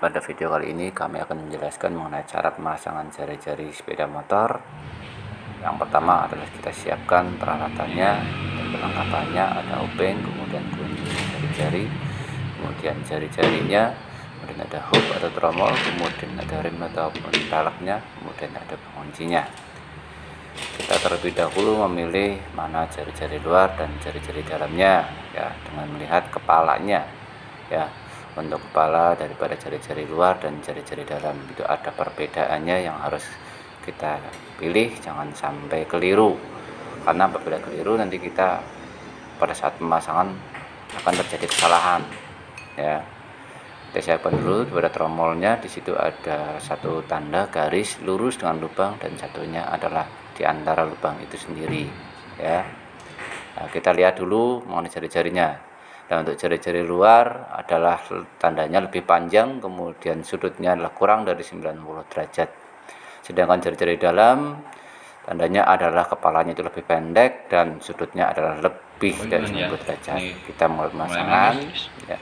Pada video kali ini kami akan menjelaskan mengenai cara pemasangan jari-jari sepeda motor. Yang pertama adalah kita siapkan peralatannya dan perlengkapannya, ada obeng, kemudian kunci jari-jari, kemudian jari-jarinya, kemudian ada hook atau tromol, kemudian ada rem ataupun peleknya, kemudian ada penguncinya. Kita terlebih dahulu memilih mana jari-jari luar dan jari-jari dalamnya, ya, dengan melihat kepalanya, ya. Untuk kepala daripada jari-jari luar dan jari-jari dalam itu ada perbedaannya yang harus kita pilih, jangan sampai keliru, karena apabila keliru nanti kita pada saat pemasangan akan terjadi kesalahan, ya. Kita siapkan dulu pada tromolnya, di situ ada satu tanda garis lurus dengan lubang dan satunya adalah di antara lubang itu sendiri, ya. Nah, kita lihat dulu mengenai jari-jarinya. Dan untuk jari-jari luar adalah tandanya lebih panjang, kemudian sudutnya adalah kurang dari 90 derajat. Sedangkan jari-jari dalam tandanya adalah kepalanya itu lebih pendek dan sudutnya adalah lebih dari 90 derajat. Kita mulai pemasangan, ya.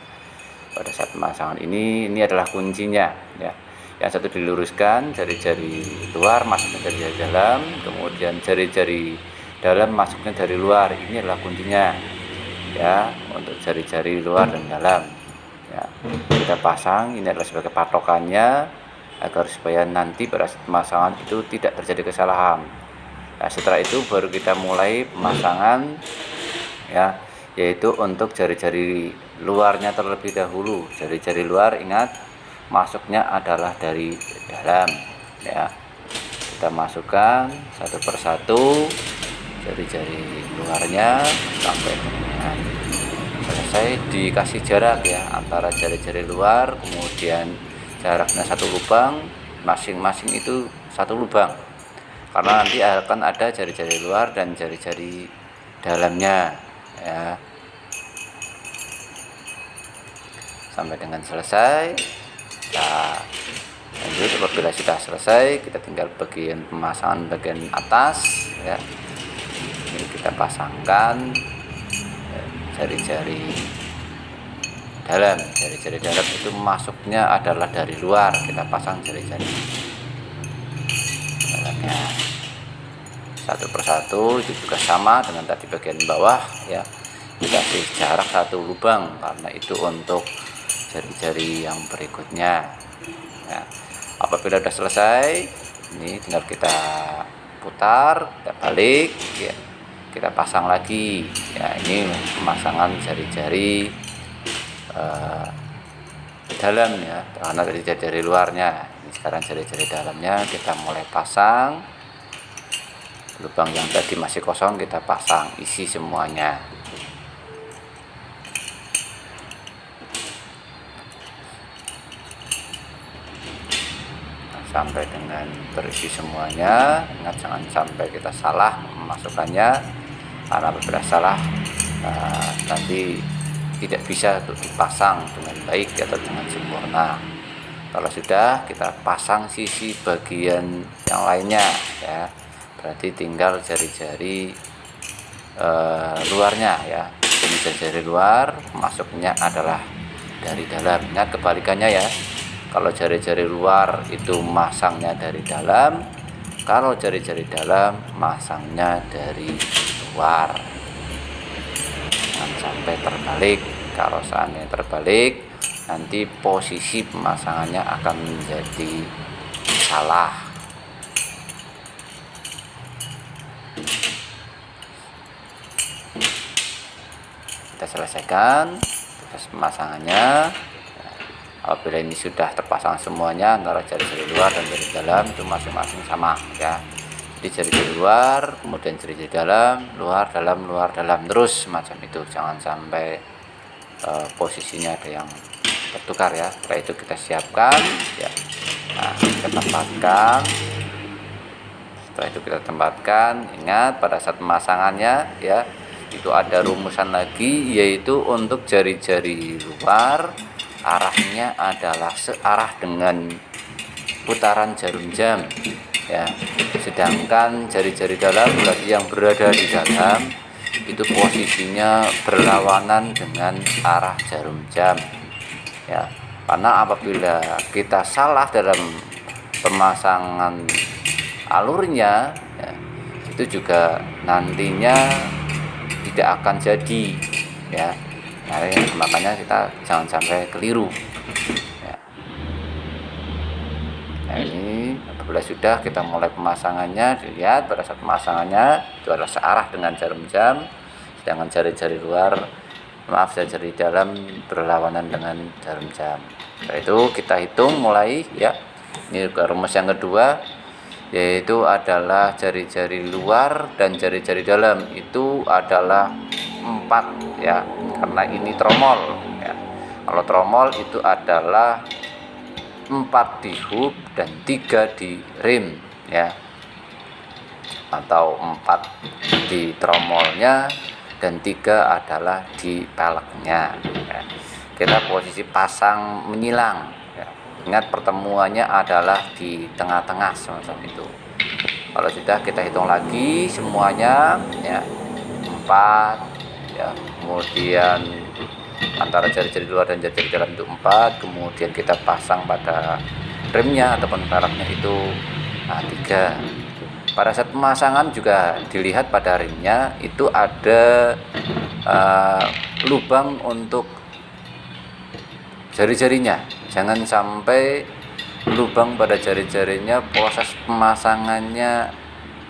Pada saat pemasangan ini adalah kuncinya, ya. Yang satu diluruskan, jari-jari luar masuknya dari dalam, kemudian jari-jari dalam masuknya dari luar. Ini adalah kuncinya, ya, untuk jari-jari luar dan dalam, ya. Kita pasang, ini adalah sebagai patokannya agar supaya nanti pada saat pemasangan itu tidak terjadi kesalahan. Nah, setelah itu baru kita mulai pemasangan, ya, yaitu untuk jari-jari luarnya terlebih dahulu. Jari-jari luar ingat masuknya adalah dari dalam, ya. Kita masukkan satu persatu jari-jari luarnya sampai dengan selesai. Dikasih jarak, ya, antara jari-jari luar, kemudian jaraknya satu lubang, masing-masing itu satu lubang, karena nanti akan ada jari-jari luar dan jari-jari dalamnya, ya. Sampai dengan selesai. Nah, lanjut apabila sudah selesai, kita tinggal bagian pemasangan bagian atas, ya. Ini kita pasangkan jari-jari dalam. Jari-jari dalam itu masuknya adalah dari luar, kita pasang jari-jari dalamnya satu persatu. Itu juga sama dengan tadi bagian bawah, ya, dikasih jarak satu lubang karena itu untuk jari-jari yang berikutnya, ya. Apabila sudah selesai, ini tinggal kita putar, kita balik, ya, kita pasang lagi, ya. Ini pemasangan jari-jari dalam, ya, karena dari jari-jari luarnya. Ini sekarang jari-jari dalamnya kita mulai pasang. Lubang yang tadi masih kosong kita pasang, isi semuanya. Sampai dengan terisi semuanya. Ingat jangan sampai kita salah memasukkannya, karena apabila salah nanti tidak bisa untuk dipasang dengan baik atau dengan sempurna. Kalau sudah, kita pasang sisi bagian yang lainnya, ya. Berarti tinggal jari-jari luarnya, ya. Ini jari-jari luar masuknya adalah dari dalam. Ingat kebalikannya, ya. Kalau jari-jari luar itu masangnya dari dalam, kalau jari-jari dalam masangnya dari luar. Jangan sampai terbalik. Kalau seandainya terbalik, nanti posisi pemasangannya akan menjadi salah. Kita selesaikan proses pemasangannya. Apabila ini sudah terpasang semuanya, antara jari-jari luar dan jari dalam itu masing-masing sama, ya. Jadi jari-jari luar, kemudian jari-jari dalam, luar, dalam, terus macam itu. Jangan sampai posisinya ada yang tertukar, ya. Setelah itu kita siapkan, ya. Nah, kita tempatkan. Setelah itu kita tempatkan. Ingat pada saat pemasangannya, ya, itu ada rumusan lagi, yaitu untuk jari-jari luar arahnya adalah searah dengan putaran jarum jam, ya. Sedangkan jari-jari dalam berarti yang berada di dalam itu posisinya berlawanan dengan arah jarum jam, ya. Karena apabila kita salah dalam pemasangan alurnya, ya, itu juga nantinya tidak akan jadi, ya. Nah, makanya kita jangan sampai keliru, ya. Nah, ini apabila sudah kita mulai pemasangannya, dilihat pada saat pemasangannya itu adalah searah dengan jarum jam, sedangkan jari-jari luar, maaf, jari-jari dalam berlawanan dengan jarum jam. Setelah itu kita hitung mulai, ya. Ini rumus yang kedua, yaitu adalah jari-jari luar dan jari-jari dalam itu adalah 4, ya, karena ini tromol, ya. Kalau tromol itu adalah 4 di hub dan 3 di rim, ya, atau 4 di tromolnya dan 3 adalah di peleknya, ya. Kita posisi pasang menyilang, ya. Ingat pertemuannya adalah di tengah-tengah semacam itu. Kalau sudah, kita hitung lagi semuanya, ya, 4, ya, kemudian antara jari-jari luar dan jari-jari dalam itu 4, kemudian kita pasang pada remnya ataupun peleknya itu 3. Pada saat pemasangan juga dilihat pada remnya itu ada lubang untuk jari-jarinya. Jangan sampai lubang pada jari-jarinya proses pemasangannya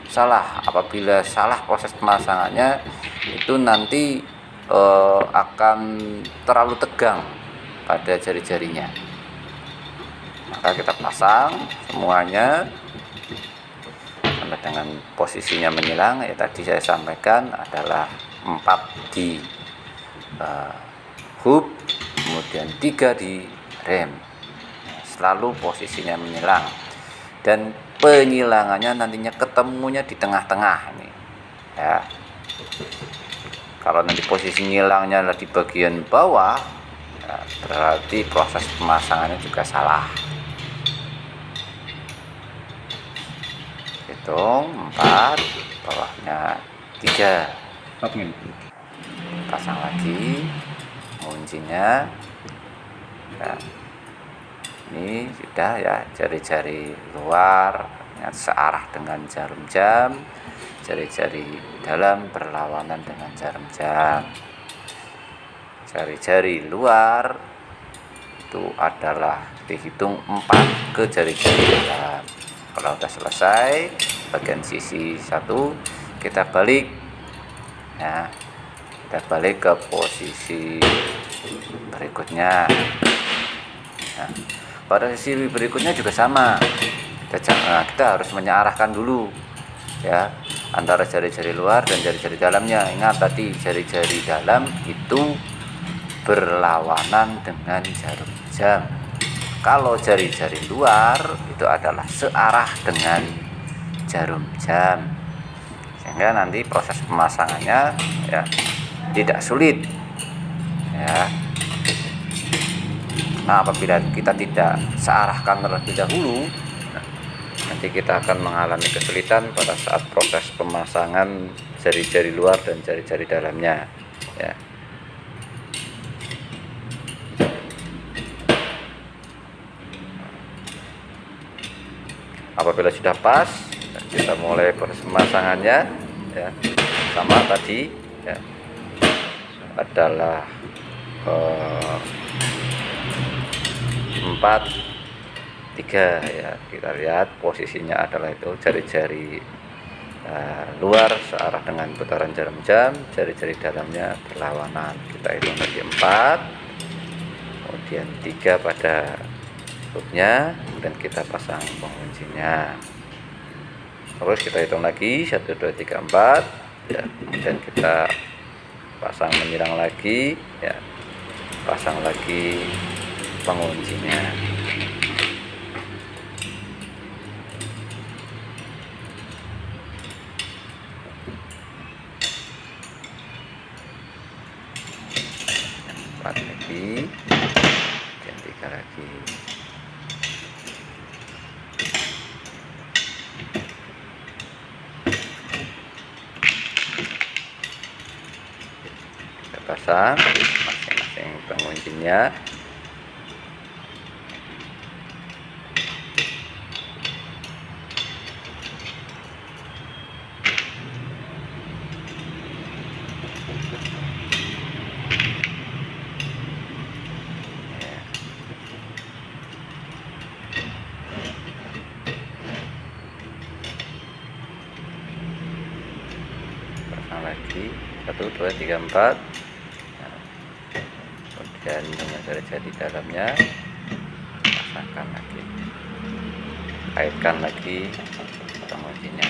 salah. Apabila salah proses pemasangannya, itu nanti akan terlalu tegang pada jari-jarinya. Maka kita pasang semuanya sampai dengan posisinya menyilang, ya tadi saya sampaikan adalah 4 di hub, kemudian 3 di rem. Selalu posisinya menyilang, dan penyilangannya nantinya ketemunya di tengah-tengah ini, ya. Kalau nanti posisi nyilangnya adalah di bagian bawah, ya, berarti proses pemasangannya juga salah. Hitung 4, bawahnya 3, pasang lagi kuncinya. Nah, ini sudah, ya, jari-jari luar searah dengan jarum jam, jari-jari dalam berlawanan dengan jarum jam. Jari-jari luar itu adalah dihitung 4 ke jari-jari dalam. Kalau sudah selesai bagian sisi 1, kita balik, ya, kita balik ke posisi berikutnya. Nah, pada sisi berikutnya juga sama, kita harus menyarahkan dulu, ya, antara jari-jari luar dan jari-jari dalamnya. Ingat tadi jari-jari dalam itu berlawanan dengan jarum jam. Kalau jari-jari luar itu adalah searah dengan jarum jam, sehingga nanti proses pemasangannya, ya, tidak sulit, ya. Nah, apabila kita tidak searahkan terlebih dahulu, nanti kita akan mengalami kesulitan pada saat proses pemasangan jari-jari luar dan jari-jari dalamnya, ya. Apabila sudah pas, kita mulai proses pemasangannya, ya, sama tadi, ya, adalah 4, 3, ya. Kita lihat posisinya adalah itu jari-jari luar searah dengan putaran jarum jam, jari-jari dalamnya berlawanan. Kita hitung lagi 4, kemudian 3 pada hubnya, kemudian kita pasang penguncinya. Terus kita hitung lagi 1, 2, 3, 4, ya, kemudian kita pasang menyilang lagi, ya, pasang lagi penguncinya. Empat lagi, dan 3 lagi. Kita pasang masing-masing penguncinya. lagi 1 2 3 4. Nah, kemudian dengan jari-jari dalamnya pasangkan lagi, kaitkan lagi penguncinya.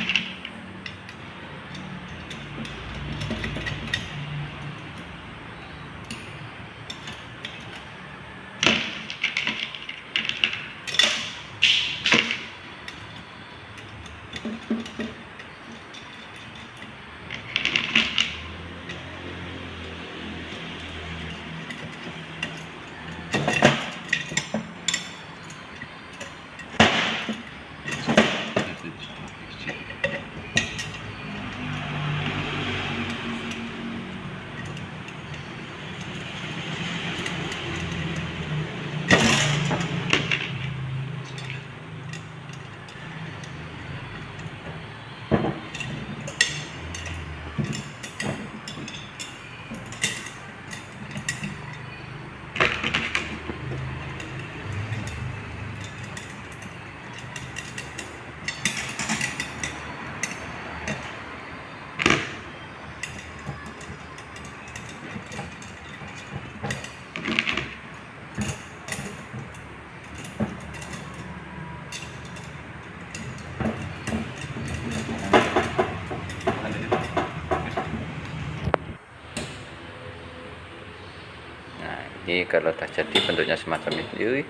Ini kalau sudah jadi bentuknya semacam itu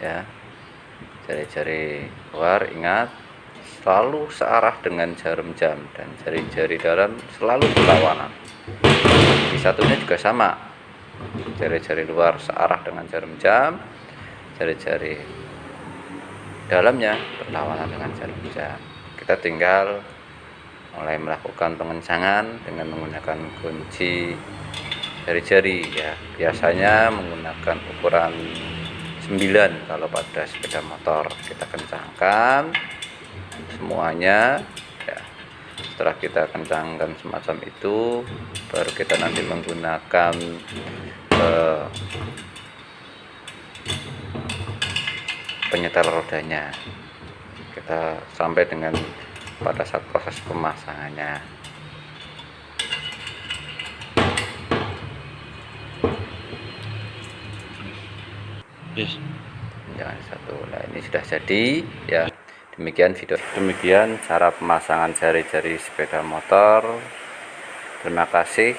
ya, jari-jari luar ingat selalu searah dengan jarum jam, dan jari-jari dalam selalu berlawanan. Di satunya juga sama, jari-jari luar searah dengan jarum jam, jari-jari dalamnya berlawanan dengan jarum jam. Kita tinggal mulai melakukan pengencangan dengan menggunakan kunci jari-jari ya, biasanya menggunakan ukuran 9 kalau pada sepeda motor. Kita kencangkan semuanya ya. Setelah kita kencangkan semacam itu, baru kita nanti menggunakan penyetel rodanya. Kita sampai dengan pada saat proses pemasangannya. Yes. Jangan satu. Nah, ini sudah jadi ya. Demikian cara pemasangan jari-jari sepeda motor. Terima kasih.